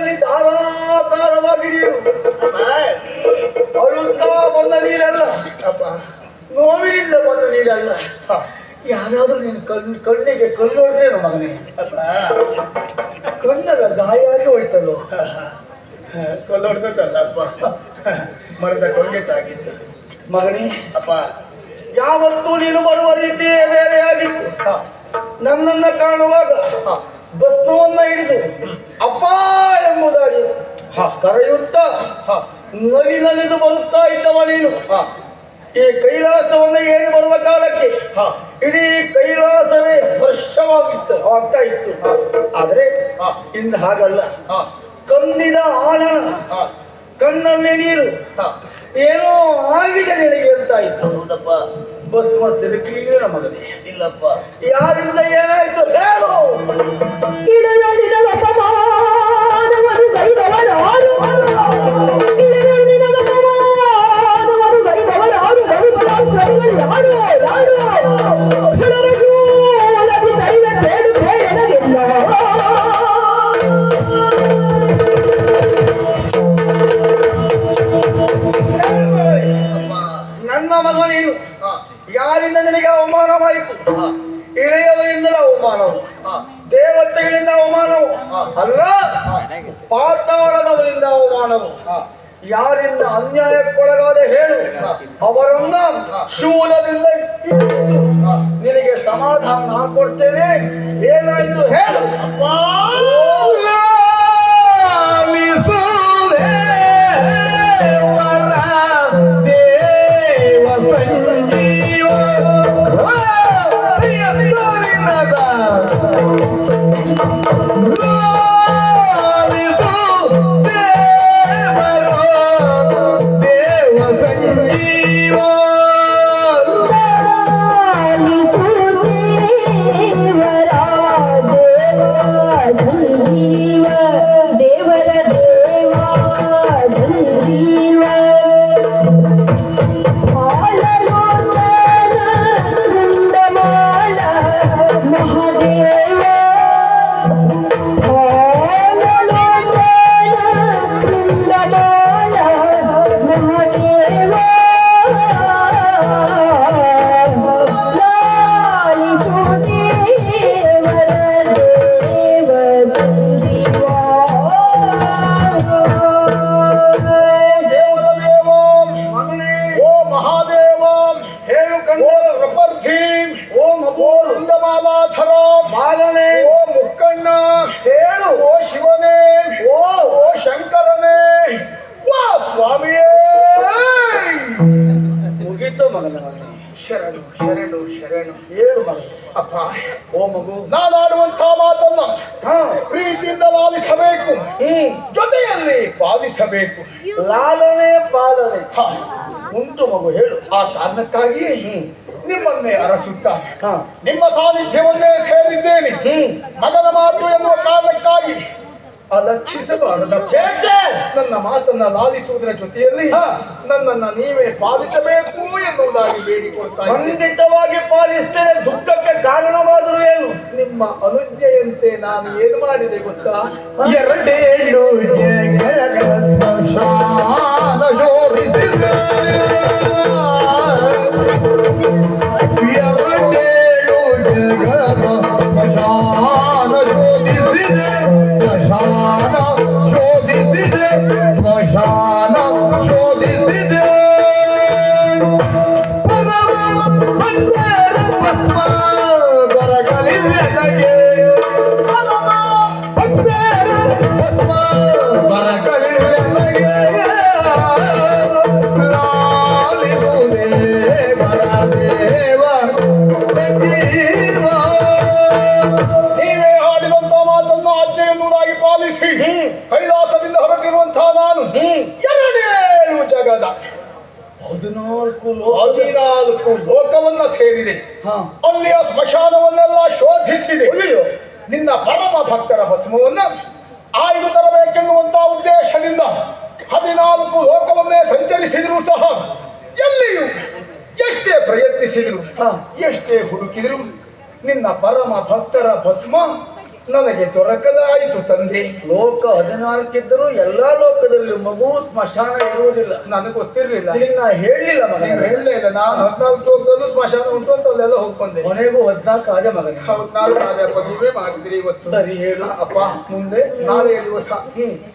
ಕಣ್ಣಲ್ಲಿ ಧಾರಾಕಾರವಾಗಿ ನೀರು ಅಳುತ್ತಾ ಬಂದ ನೀರಲ್ಲ ಅಪ್ಪ, ನೋವಿನಿಂದ ಬಂದ ನೀರಲ್ಲ. ಯಾರಾದ್ರೂ ನೀನು ಕಣ್ಣಿಗೆ ಕಲ್ಲು ಹೊಡೆದೇನು ಮಗನೇ? ಕಣ್ಣಲ್ಲ ಗಾಯಾಗಿ ಹೋಯ್ತಲ್ಲೋ. ಕಲ್ಲು ಹೊಡೆದಲ್ಲ ಅಪ್ಪ, ಮರದ ಟೊಂಗೆ ತಾಗಿತ್ತು ಮಗನೇ. ಅಪ್ಪ, ಯಾವತ್ತೂ ನೀನು ಬರುವ ರೀತಿಯೇ ಬೇರೆಯಾಗಿತ್ತು. ನನ್ನನ್ನ ಕಾಣುವಾಗ ಭಸ್ಮವನ್ನ ಹಿಡಿದು ಅಪ್ಪ ಎಂಬುದಾಗಿ ಕರೆಯುತ್ತ ನಲಿದು ಬರುತ್ತಾ ಇದ್ದವ ನೀನು. ಈ ಕೈಲಾಸವನ್ನ ಏರಿ ಬರುವ ಕಾಲಕ್ಕೆ ಇಡೀ ಕೈಲಾಸವೇ ವರ್ಷವಾಗಿತ್ತು ಆಗ್ತಾ ಇತ್ತು. ಆದ್ರೆ ಇಂದು ಹಾಗಲ್ಲ. ಕಂದಿದ ಆನನ ಕಣ್ಣಲ್ಲಿ ನೀರು ಏನೋ ಆಗಿದೆ ನಿನಗೆ ಅಂತ ಇತ್ತು. ಹೌದಪ್ಪ, ಭಸ್ಮ ತಿರುಗಿನ ಮಗನೇ. ಇಲ್ಲಪ್ಪ, ಯಾರಿಂದ ಏನಾಯ್ತು ಹೇಳು. ನನ್ನ ಮಗ ನೀನು ಯಾರಿಂದ ನಿನಗೆ ಅವಮಾನವಾಯಿತು? ಇಳೆಯವರಿಂದಲೇ ಅವಮಾನವು, ದೇವತೆಗಳಿಂದ ಅವಮಾನವು ಅಲ್ಲ, ಪಾತಾಳದವರಿಂದ ಅವಮಾನವು. ಯಾರಿಂದ ಅನ್ಯಾಯಕ್ಕೊಳಗಾದ ಹೇಳು, ಅವರನ್ನ ಶೂಲದಿಂದ ನಿನಗೆ ಸಮಾಧಾನ ಕೊಡ್ತೇನೆ. ಏನಾಯ್ತು ಹೇಳು. ಶರಣು ಶರಣು ಶರಣು ಹೇಳು ಮಗ. ಅಪ್ಪ, ಓ ಮಗು, ನಾನಾಡುವಂಥ ಮಾತನ್ನ ಪ್ರೀತಿಯಿಂದ ಲಾಲಿಸಬೇಕು, ಜೊತೆಯಲ್ಲಿ ಪಾಲಿಸಬೇಕು. ಲಾಲನೆ ಪಾಲನೆ ಉಂಟು ಮಗು, ಹೇಳು. ಆ ಕಾರಣಕ್ಕಾಗಿ ನಿಮ್ಮನ್ನೇ ಅರಸುತ್ತಾ ನಿಮ್ಮ ಸಾನ್ನಿಧ್ಯವನ್ನೇ ಸೇರಿದ್ದೇನೆ. ಮಗನ ಮಾತು ಎನ್ನುವ ಕಾರಣಕ್ಕಾಗಿ ಅಲಕ್ಷಿಸಬಾರದ ನನ್ನ ಮಾತನ್ನ ಲಾಲಿಸುವುದರ ಜೊತೆಯಲ್ಲಿ ನನ್ನನ್ನ ನೀವೇ ಪಾಲಿಸಬೇಕು ಎನ್ನುವುದಾಗಿ ಬೇಡಿಕೊಳ್ತಾ ಖಂಡಿತವಾಗಿ ಪಾಲಿಸ್ತೇನೆ. ದುಃಖಕ್ಕೆ ಕಾರಣವಾದರೂ ಏನು? ನಿಮ್ಮ ಅನುಜ್ಞೆಯಂತೆ ನಾನು ಏನು ಮಾಡಿದೆ ಗೊತ್ತಾ? ಎರಡೇಳು ಸ್ಮಶಾನ ಶೋಧಿಸಿದೆ ಭಸ್ಮ ದೊರಕಲಿಲ್ಲ ನನಗೆ, ಭಸ್ಮ ದೊರಕಲಿಲ್ಲ ನನಗೆ. ಲಾಲಿಸುವುದೇ ಬರದೇವ ಸಂಜೀವ. ನೀವೇ ಹಾಡಿದಂತ ಮಾತನ್ನು ಆಜ್ಞೆ ಎನ್ನುವುದಾಗಿ ಪಾಲಿಸಿ ಕೈಲಾಸದಿಂದ ಹೊರಟಿರುವಂತಹ ನಾನು 2 ಜಗದ 14 ಲೋಕವನ್ನ ಸೇರಿದೆ. ಅಲ್ಲಿಯ ಸ್ಮಶಾನವನ್ನೆಲ್ಲ ಶೋಧಿಸಿದೆ. ನಿನ್ನ ಪರಮ ಭಕ್ತರ ಭಸ್ಮವನ್ನ ಆಯ್ದು ತರಬೇಕೆನ್ನುವಂತಹ ಉದ್ದೇಶದಿಂದ 14 ಲೋಕವನ್ನೇ ಸಂಚರಿಸಿದ್ರು ಸಹ ಎಲ್ಲಿಯೂ ಎಷ್ಟೇ ಪ್ರಯತ್ನಿಸಿದ್ರು, ಎಷ್ಟೇ ಹುಡುಕಿದ್ರು ನಿನ್ನ ಪರಮ ಭಕ್ತರ ಭಸ್ಮ ನನಗೆ ದೊರಕಲಾಯಿತು ತಂದೆ. ಲೋಕ 14 ಇದ್ದರೂ ಎಲ್ಲಾ ಲೋಕದಲ್ಲಿ ಮಗು ಸ್ಮಶಾನ ಇರುವುದಿಲ್ಲ. ನನಗೆ ಗೊತ್ತಿರ್ಲಿಲ್ಲ. ನಿನಗೆ ನಾ ಹೇಳಲಿಲ್ಲ ಮಗನೇ. ನೀನು ಹೇಳಲೇ ಇಲ್ಲ. ನಾನು 14 ಲೋಕದಲ್ಲೂ ಸ್ಮಶಾನ ಉಂಟು ಅಂತ ಅಲ್ಲೆಲ್ಲ ಹೋಗ್ಬಂದೆ. ಕೊನೆಗೂ 14 ಆದ ಮಗನೇ. 14 ಆದ್ಯಪ್ಪ. ನೀವೇ ಮಾಡಿದ್ರಿ ಇವತ್ತು. ಸರಿ ಹೇಳು ಅಪ್ಪ. ಮುಂದೆ ನಾಳೆ ದಿವಸ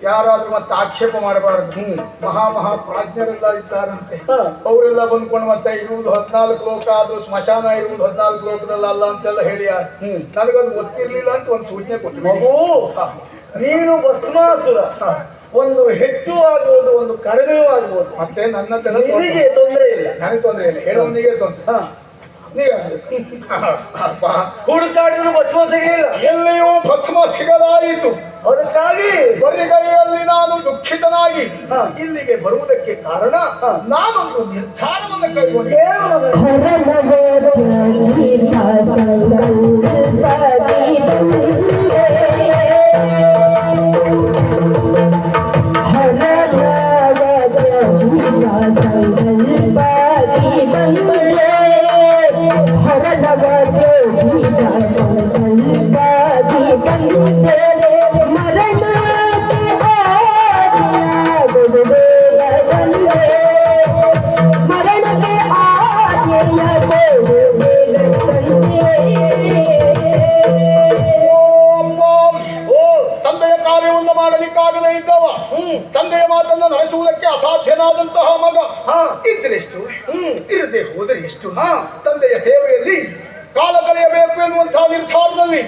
ಯಾರಾದ್ರೂ ಮತ್ತೆ ಆಕ್ಷೇಪ ಮಾಡಬಾರದು. ಮಹಾ ಪ್ರಾಜ್ಞರೆಲ್ಲ ಇದ್ದಾರಂತೆ. ಅವರೆಲ್ಲ ಬಂದ್ಕೊಂಡು ಮತ್ತೆ ಇರುವುದು 14 ಲೋಕ ಆದ್ರೂ ಸ್ಮಶಾನ ಇರುವುದು 14 ಲೋಕದಲ್ಲ ಅಲ್ಲ ಅಂತೆಲ್ಲ ಹೇಳಿಯಾರ. ನನಗದು ಗೊತ್ತಿರ್ಲಿಲ್ಲ ಅಂತ ಒಂದು ಸೂಚನೆ ಕೊಟ್ಟು. ಮಗು, ನೀನು ಭಸ್ಮಾಸುರ. ಒಂದು ಹೆಚ್ಚು ಆಗ್ಬೋದು, ಒಂದು ಕಡಿಮೆಯೂ ಆಗ್ಬೋದು. ಮತ್ತೆ ನನ್ನ ನಿನಗೆ ತೊಂದರೆ ಇಲ್ಲ. ನನಗೆ ತೊಂದರೆ ಇಲ್ಲ. ಹೇಳುವನಿಗೆ ತೊಂದರೆ. ನೀವೇ ಅಪ್ಪ. ಹುಡುಕಾಡಿದ್ರು ಭಸ್ಮ ಸಿಗಲಿಲ್ಲ. ಎಲ್ಲಿಯೂ ಭಸ್ಮ ಸಿಗಲಾಯಿತು. ಅದಕ್ಕಾಗಿ ಬರಿಗೈಯಲ್ಲಿ ನಾನು ದುಃಖಿತನಾಗಿ ಇಲ್ಲಿಗೆ ಬರುವುದಕ್ಕೆ ಕಾರಣ ನಾನೊಂದು ನಿರ್ಧಾರವನ್ನು ಕೈಗೊಂಡೆ. ತಂದೆಯ ಕಾರ್ಯವನ್ನು ಮಾಡಲಿಕ್ಕಾಗದೇ ಇದ್ದವ, ತಂದೆಯ ಮಾತನ್ನು ನಡೆಸುವುದಕ್ಕೆ ಅಸಾಧ್ಯನಾದಂತಹ ಮಗ ಇದ್ರೆಷ್ಟು, ಇರದೆ ಹೋದರೆ ಎಷ್ಟು. ತಂದೆಯ ಸೇವೆಯಲ್ಲಿ ಕಾಲ ಕಳೆಯಬೇಕು ಎನ್ನುವಂತಹ ನಿರ್ಧಾರದಲ್ಲಿ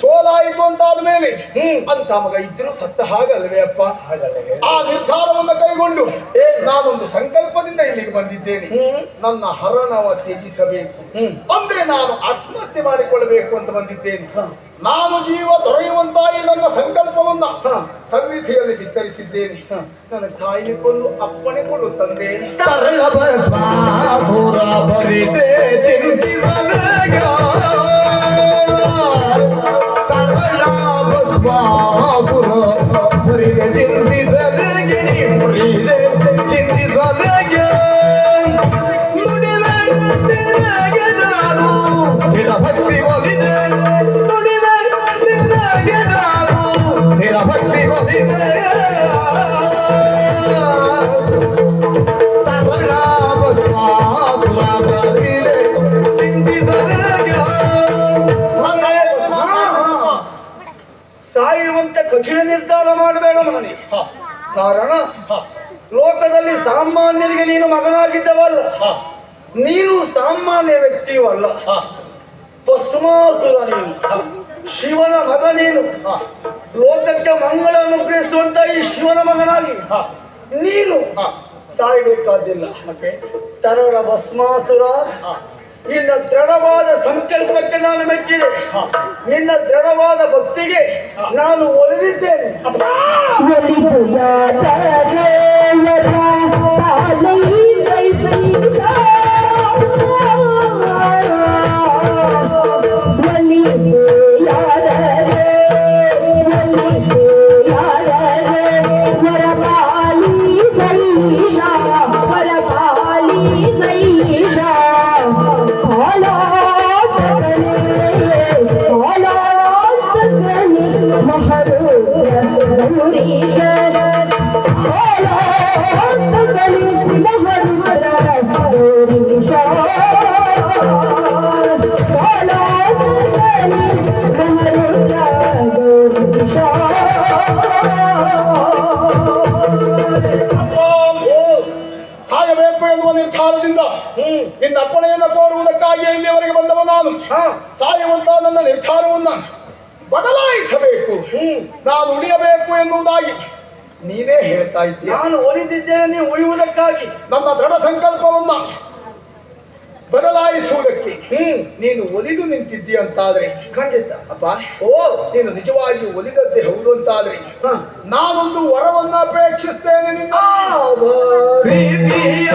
ಸೋಲಾಯಿತು ಅಂತಾದ ಮೇಲೆ ಅಂತ ಮಗ ಇದ್ರು ಸತ್ತ ಹಾಗಲ್ವೇ ಅಪ್ಪ? ಆ ನಿರ್ಧಾರವನ್ನು ಕೈಗೊಂಡು ನಾನೊಂದು ಸಂಕಲ್ಪದಿಂದ ಇಲ್ಲಿಗೆ ಬಂದಿದ್ದೇನೆ. ನನ್ನ ಹರನವ ತ್ಯಜಿಸಬೇಕು ಅಂದ್ರೆ ನಾನು ಆತ್ಮಹತ್ಯೆ ಮಾಡಿಕೊಳ್ಳಬೇಕು ಅಂತ ಬಂದಿದ್ದೇನೆ. ನಾನು ಜೀವ ದೊರೆಯುವಂತಾಗಿ ನನ್ನ ಸಂಕಲ್ಪವನ್ನ ಸನ್ನಿಧಿಯಲ್ಲಿ ಬಿತ್ತರಿಸಿದ್ದೇನೆ. ನನ್ನ ಸಾಯಲಿಕ್ಕೊಂದು ಅಪ್ಪಣೆ ಕೊಡು ತಂದೆ. ತರಳ ಭಸ್ಮಾಸುರ ಬರಿದೆ ಚಿಂತಿಸಲಗ, ತರಳ ಭಸ್ಮಾಸುರ ಬರಿದೆ ಚಿಂತಿಸಲಗೆ, ಮುರಿದೆ ಚಿಂತಿಸಲಗೆ, ನುಡಿದೆ ನಿನಗೆ ನಾನು ಸ್ಥಿರ ಭಕ್ತಿ ಒಲಿದೆ, ನುಡಿದೆ ನಿನಗೆ ನಾನು ಸ್ಥಿರ ಭಕ್ತಿ ಒಲಿದೆ. ಸಾಯುವಂತ ಕಠಿಣ ನಿರ್ಧಾರ ಮಾಡಬೇಡ ಮಗನೇ. ಕಾರಣ ಲೋಕದಲ್ಲಿ ಸಾಮಾನ್ಯರಿಗೆ ನೀನು ಮಗನಾಗಿದ್ದವಲ್ಲ, ನೀನು ಸಾಮಾನ್ಯ ವ್ಯಕ್ತಿಯೂ ಅಲ್ಲ. ಭಸ್ಮಾಸುರ ನೀನು, ಶಿವನ ಮಗ ನೀನು. ಲೋಕಕ್ಕೆ ಮಂಗಳ ಅನುಗ್ರಹಿಸುವಂತ ಈ ಶಿವನ ಮಗನಾಗಿ ನೀನು ಸಾಯಬೇಕಾದಿಲ್ಲ. ತರಳ ಭಸ್ಮಾಸುರ, ನಿನ್ನ ದೃಢವಾದ ಸಂಕಲ್ಪಕ್ಕೆ ನಾನು ಮೆಚ್ಚಿದೆ. ನಿನ್ನ ದೃಢವಾದ ಭಕ್ತಿಗೆ ನಾನು ಒಲಿದಿದ್ದೇನೆ. ಸಾಯಬೇಕು ಎನ್ನುವ ನಿರ್ಧಾರದಿಂದ ನಿನ್ನ ಅಪ್ಪಣೆಯನ್ನು ಕೋರುವುದಕ್ಕಾಗಿ ಇಲ್ಲಿಯವರೆಗೆ ಬಂದವ ನಾನು. ಸಾಯುವಂತ ನನ್ನ ನಿರ್ಧಾರವನ್ನ ಬದಲಾಯಿಸಬೇಕು, ನಾನು ಉಳಿಯಬೇಕು ಎನ್ನುವುದಾಗಿ ನೀನೇ ಹೇಳ್ತಾ ಇದ್ದೀಯ. ನಾನು ಒಲಿದಿದ್ದೇನೆ ಉಳಿಯುವುದಕ್ಕಾಗಿ. ನನ್ನ ದೃಢ ಸಂಕಲ್ಪವನ್ನ ಬದಲಾಯಿಸುವುದಕ್ಕೆ ನೀನು ಒಲಿದು ನಿಂತಿದ್ದೀಯ ಅಂತಾದ್ರೆ ಖಂಡಿತ ಅಪ್ಪ. ನೀನು ನಿಜವಾಗಿ ಒಲಿದದ್ದೇ ಹೌದು ಅಂತಾದ್ರೆ ನಾನೊಂದು ವರವನ್ನ ಅಪೇಕ್ಷಿಸ್ತೇನೆ ನಿನ್ನ. ಯಾವ ರೀತಿಯ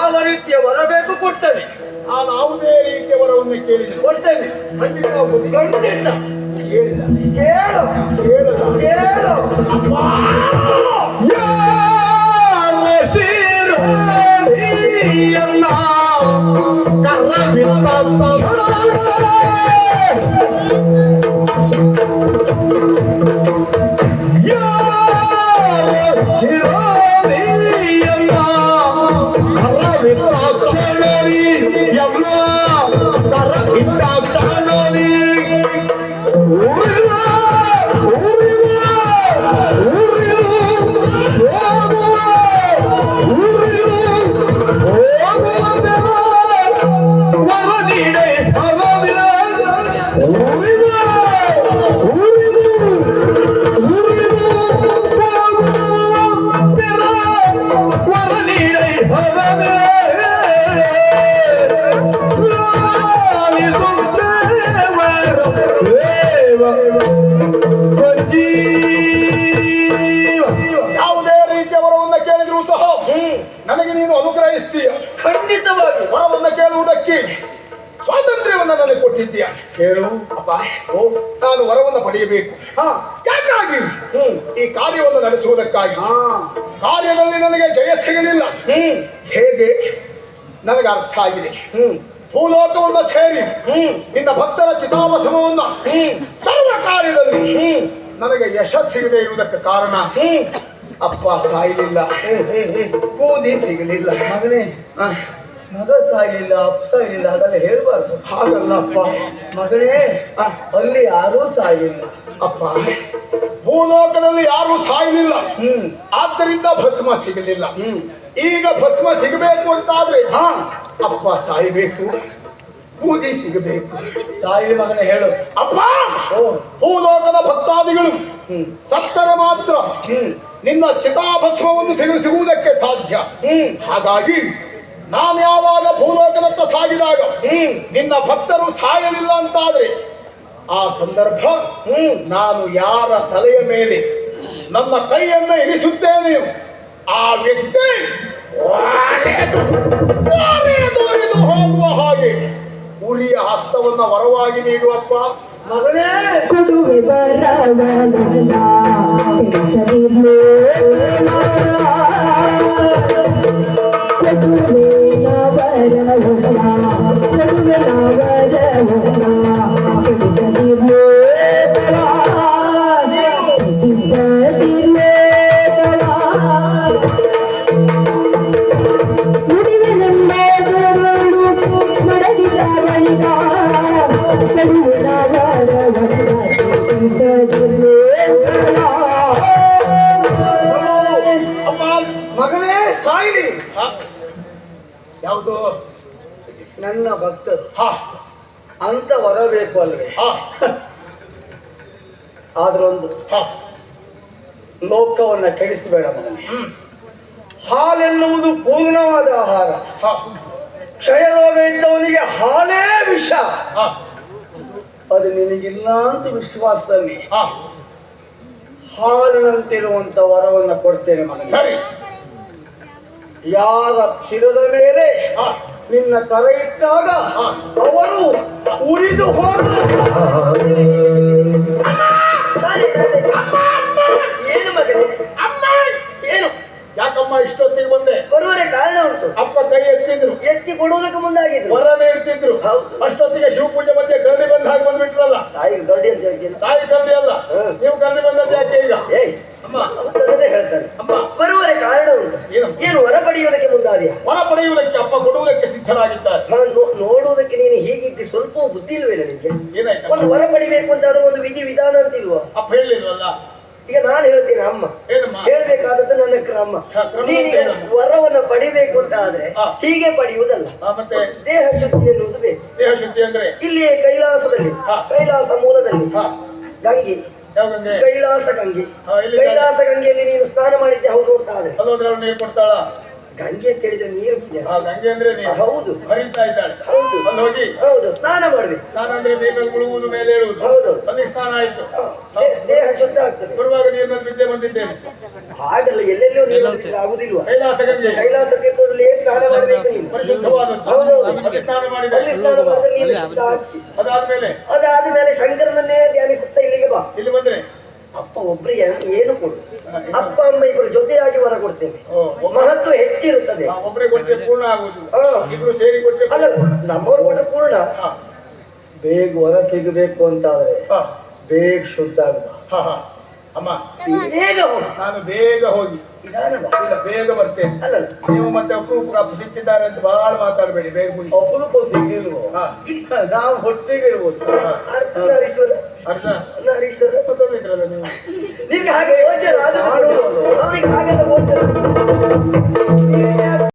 ಯಾವ ರೀತಿಯ ವರ ಬೇಕು ಕೊಡ್ತೇನೆ. ನಾನು ಯಾವುದೇ ರೀತಿಯ ವರವನ್ನು ಕೇಳಿದೆ ಕೊಡ್ತೇನೆ. ಖಂಡಿತ ಒಪ್ಪುತ್ತೀನಿ. ಖಂಡಿತ. ಕೇಳಿಲ್ಲ ಕೇಳು ಕೇಳಲ್ಲ ಕೇಳು. ಯಾರ ಶಿರೋಡಿಯನ್ನ ಕರವಿತ್ತ ಯಾರ ಶಿರೋಡಿಯನ್ನ ಕರವಿತ್ತ ಕ್ಷಣಿ ಎಲ್ಲ ಕರವಿತ್ತ ಕ್ಷಣಿ ಯಾವುದೇ ರೀತಿಯ ವರವನ್ನು ಕೇಳಿದ್ರು ಸಹ ನನಗೆ ನೀನು ಅನುಗ್ರಹಿಸ್ತೀಯ. ಖಂಡಿತವಾಗಿ. ವರವನ್ನು ಕೇಳುವುದಕ್ಕೆ ಸ್ವಾತಂತ್ರ್ಯವನ್ನು ನನಗೆ ಕೊಟ್ಟಿದ್ದೀಯ. ಕೇಳು ಅಪ್ಪ ನಾನು ವರವನ್ನು ಪಡೆಯಬೇಕು. ಹಾ ಯಾಕಾಗಿ ಈ ಕಾರ್ಯವನ್ನು ನಡೆಸುವುದಕ್ಕಾಗಿ. ಕಾರ್ಯದಲ್ಲಿ ನನಗೆ ಜಯ ಸಿಗಲಿಲ್ಲ. ಹೇಗೆ ನನಗೆ ಅರ್ಥ ಆಗಿದೆ. ಭೂಲೋಕವನ್ನು ಸೇರಿ ನಿನ್ನ ಭಕ್ತರ ಚಿತಾಭಸ್ಮವನ್ನು ತರುವ ಕಾರ್ಯದಲ್ಲಿ ನನಗೆ ಯಶಸ್ಸಿಗದೆ ಇರುವುದಕ್ಕೆ ಕಾರಣ ಅಪ್ಪ ಸಾಯಲಿಲ್ಲ, ಬೂದಿ ಸಿಗಲಿಲ್ಲ. ಮಗನೇ, ಮಗ ಸಾಯಲಿಲ್ಲ, ಅಪ್ಪ ಸಾಯಲಿಲ್ಲ ಅದೆಲ್ಲ ಹೇಳ್ಬಾರ್ದು. ಹಾಗಲ್ಲ ಅಪ್ಪ. ಮಗನೇ, ಅಲ್ಲಿ ಯಾರೂ ಸಾಯಲಿಲ್ಲ. ಅಪ್ಪ ಭೂಲೋಕದಲ್ಲಿ ಯಾರು ಸಾಯಲಿಲ್ಲ, ಆದ್ದರಿಂದ ಭಸ್ಮ ಸಿಗಲಿಲ್ಲ. ಈಗ ಭಸ್ಮ ಸಿಗಬೇಕು ಅಂತಾದ್ರೆ ಅಪ್ಪ ಸಾಯಬೇಕು, ಬೂದಿ ಸಿಗಬೇಕು. ಸಾಯಲಿ ಮಗನೇ ಹೇಳು. ಅಪ್ಪ ಭೂಲೋಕದ ಭಕ್ತಾದಿಗಳು ಸತ್ತರೆ ಮಾತ್ರ ನಿನ್ನ ಚಿತಾಭಸ್ಮವನ್ನು ಸಿಗುವುದಕ್ಕೆ ಸಾಧ್ಯ. ಹಾಗಾಗಿ ನಾನು ಯಾವಾಗ ಭೂಲೋಕದತ್ತ ಸಾಗಿದಾಗ ನಿನ್ನ ಭಕ್ತರು ಸಾಯಲಿಲ್ಲ ಅಂತಾದ್ರೆ ಆ ಸಂದರ್ಭ ನಾನು ಯಾರ ತಲೆಯ ಮೇಲೆ ನನ್ನ ಕೈಯನ್ನು ಇರಿಸುತ್ತೇನೆಯೋ ಆ ವ್ಯಕ್ತಿ ದೋರಿದು ಹೋಗುವ ಹಾಗೆ ಉರಿಯ ಹಸ್ತವನ್ನ ವರವಾಗಿ ನೀಡುವಪ್ಪ. ಮಗನೇ, ಕೊಡುವೆ ಬರವನಲ್ಲ ತಿಳಿಸಲಿಲ್ಲ ಕೊಡುವೆ ನವರವಲ್ಲ ಕೊಡುವೆ ನವರವಲ್ಲ ತಿಳಿಸಲಿಲ್ಲ ತಿಳಿಸಲಿಲ್ಲ ಮುಡಿವೆ ನಮ್ಮ ಮಡಗಿದ ಬಳಿಕ ಕೊಡುವೆ ಮಗನೇ ಸಾಯಲಿ. ಯಾವುದು ನನ್ನ ಭಕ್ತರು ಅಂತ ವರ ಬೇಕು ಅಲ್ವೇ? ಆದ್ರೊಂದು ಲೋಕವನ್ನ ಕೆಡಿಸಬೇಡ ಮಗನೇ. ಹಾಲೆನ್ನುವುದು ಪೂರ್ಣವಾದ ಆಹಾರ. ಕ್ಷಯ ರೋಗ ಇದ್ದವನಿಗೆ ಹಾಲೇ ವಿಷ. ಅದು ನಿನಗಿಲ್ಲ ಅಂತ ವಿಶ್ವಾಸದಲ್ಲಿ ಹಾಲಿನಂತಿರುವಂತ ವರವನ್ನು ಕೊಡ್ತೇನೆ ಮಗನೇ. ಸರಿ. ಯಾರ ಶಿರದ ಮೇಲೆ ನಿನ್ನ ಕರ ಇಟ್ಟಾಗ ಅವರು ಉರಿದು ಹೋದ. ಏನು ಮಗನೇ? ಅಮ್ಮ ಏನು? ಯಾಕಮ್ಮ ಇಷ್ಟೊತ್ತಿಗೆ ಬಂದೆ? ಬರುವರೆ ಕಾರಣ ಉಂಟು. ಅಪ್ಪ ಕೈ ಎತ್ತಿದ್ರು, ಎತ್ತಿ ಕೊಡುವುದಕ್ಕೆ ಮುಂದಾಗಿದ್ರು, ವರ ನೀಡ್ತಿದ್ರು. ಅಷ್ಟೊತ್ತಿಗೆ ಶಿವಪೂಜೆ ಮಧ್ಯೆ ಕರಡಿ ಬಂದ ಹಾಗೆ ಬಂದ್ಬಿಟ್ರಲ್ಲ. ತಾಯಿ ಗಡ್ಡಿ ಅಂತ ಹೇಳ್ತೀನಿ. ತಾಯಿ ಕರಡಿ ಅಲ್ಲ, ನೀವು ಕರಡಿ ಬಂದದ್ದು ಯಾಕೆ ಈಗ? ಅಮ್ಮ ಅವತ್ತೇ ಹೇಳ್ತಾರೆ. ಅಮ್ಮ ಬರುವರೆ ಕಾರಣ ಉಂಟು. ಏನು ವರ ಪಡೆಯುವುದಕ್ಕೆ ಮುಂದಾದಿಯ? ವರ ಪಡೆಯುವುದಕ್ಕೆ ಅಪ್ಪ ಕೊಡುವುದಕ್ಕೆ ಸಿದ್ಧರಾಗಿದ್ದಾರೆ. ನೋಡುವುದಕ್ಕೆ ನೀನು ಹೀಗಿದ್ದಿ ಸ್ವಲ್ಪ ಬುದ್ಧಿ ಇಲ್ವೇನ ನಿಮಗೆ? ಏನಾಯ್ತು? ಒಂದು ವರ ಪಡಿಬೇಕು ಅಂತ ಆದ್ರೆ ಒಂದು ವಿಧಿ ವಿಧಾನ ಅಂತ ಇಲ್ವಾ? ಅಪ್ಪ ಹೇಳಿಲ್ವಲ್ಲ. ಈಗ ನಾನು ಹೇಳ್ತೀನಿ ಅಮ್ಮ ಏನಮ್ಮ ಹೇಳ್ಬೇಕಾದದ್ದು ನನ್ನ ಕ್ರಮ. ನೀನು ವರವನ್ನ ಪಡಿಬೇಕು ಅಂತ ಆದ್ರೆ ಹೀಗೆ ಪಡೆಯುವುದಲ್ಲ, ಮತ್ತೆ ದೇಹ ಶುದ್ಧಿ ಎನ್ನುವುದು ಬೇಕು. ದೇಹ ಶುದ್ಧಿ ಅಂದ್ರೆ ಇಲ್ಲಿಯೇ ಕೈಲಾಸದಲ್ಲಿ, ಕೈಲಾಸ ಮೂಲದಲ್ಲಿ ಗಂಗೆ, ಯಾವ ಗಂಗೆ? ಕೈಲಾಸ ಗಂಗೆ. ಇಲ್ಲಿ ಕೈಲಾಸ ಗಂಗೆಯಲ್ಲಿ ನೀನು ಸ್ನಾನ ಮಾಡಿದ್ದೆ ಹೌದು ಅಂತ ಆದ್ರೆ ಅಲ್ಲೋದ್ರೆ ನೀರು ಕೊಡ್ತಾಳ? ಗಂಗೆ ಅಂತ ಹೇಳಿದ್ರೆ ನೀರು ಪೂಜೆ. ಗಂಗೆ ಅಂದ್ರೆ ನೀರು. ಹೌದು, ಹರಿತಾ ಇದ್ದಾಳೆ. ಹೌದು, ಅಲ್ಲಿ ಹೋಗಿ ಹೌದು, ಸ್ನಾನ ಮಾಡ್ಬೇಕು. ಸ್ನಾನ ಅಂದ್ರೆ ನೀರಿನಲ್ಲಿ ಮುಳುಗುವುದು, ಮೇಲೆ ಹೇಳುವುದು. ಹೌದು, ಅಲ್ಲಿ ಸ್ನಾನ ಆಯ್ತು. ದೇಹ ಶುದ್ಧ ಆಗ್ತದೆ. ಬರುವಾಗ ನೀರಿನಲ್ಲಿ ಬಿದ್ದೆ ಬಂದಿದ್ದೇನೆ. ಹಾಗಲ್ಲ, ಎಲ್ಲೆಲ್ಲೋ ನೀರು ಬಿಟ್ರೆ ಆಗುದಿಲ್ವಾ? ಕೈಲಾಸ ಗಂಗೆ ಕೈಲಾಸ ತೀರ್ಥದಲ್ಲಿ ಸ್ನಾನ ಮಾಡಬೇಕು ನೀನು. ಪರಿಶುದ್ಧವಾದದ್ದು. ಹೌದೌದು. ಅಲ್ಲಿ ಸ್ನಾನ ಮಾಡಿದೆ. ಅಲ್ಲಿ ಸ್ನಾನ ಮಾಡಿದ್ರೆ ನೀನು ಶುದ್ಧ ಆಡಿಸಿ. ಅದಾದ್ಮೇಲೆ ಶಂಕರನನ್ನೇ ಧ್ಯಾನಿಸುತ್ತಾ ಇಲ್ಲಿಗೆ ಬಾ. ಇಲ್ಲಿ ಬಂದ್ರೆ ಅಪ್ಪ ಒಬ್ಬರಿಗೆ ಏನು ಕೊಡು, ಅಪ್ಪ ಅಮ್ಮ ಇಬ್ಬರು ಜೊತೆಯಾಗಿ ವರ ಕೊಡ್ತೇವೆ. ಮಹತ್ವ ಹೆಚ್ಚಿರುತ್ತದೆ. ಒಬ್ಬರೇ ಕೊಟ್ಟರೆ ಪೂರ್ಣ ಆಗುವುದು, ಹಾ. ಇಬ್ರು ಸೇರಿ ಕೊಟ್ಟರೆ ಅಲ್ಲ, ನಮ್ಮವ್ರು ಕೊಟ್ಟರೆ ಪೂರ್ಣ. ಬೇಗ ವರ ಸಿಗಬೇಕು ಅಂತಾದ್ರೆ ಬೇಗ ಶುದ್ಧ ಆಗುವ. ಅಮ್ಮ ಬೇಗ ಹೋಗು. ನಾನು ಬೇಗ ಹೋಗಿ ನಿಧಾನ ಬಾ. ಇಲ್ಲ ಬೇಗ ಬರ್ತೇನೆ. ಅಲ್ಲಲ್ಲ, ನೀವು ಮತ್ತೆ ಅಪರೂಪ ಅಪ್ಪ ಸಿಕ್ಕಿದ್ದಾರೆ ಅಂತ ಬಹಳ ಮಾತಾಡಬೇಡಿ, ಬೇಗ ಮುಗಿಸಿ. ಅಪರೂಪ ಸಿಗ್ಲಿಲ್ವೋ? ನಾವು ಹೊಟ್ಟೆಗೆ ಇರ್ಬೋದು. ಅರ್ಧನಾರೀಶ್ವರ, ಅರ್ಧ ನಾರೀಶ್ವರ ಗೊತ್ತಿದ್ರಲ್ಲ ನೀವು. ನಿಮ್ಗೆ ಹಾಗೆ ಯೋಚನೆ ಆದ್ರೆ ಅವನಿಗೆ ಹಾಗೆಲ್ಲ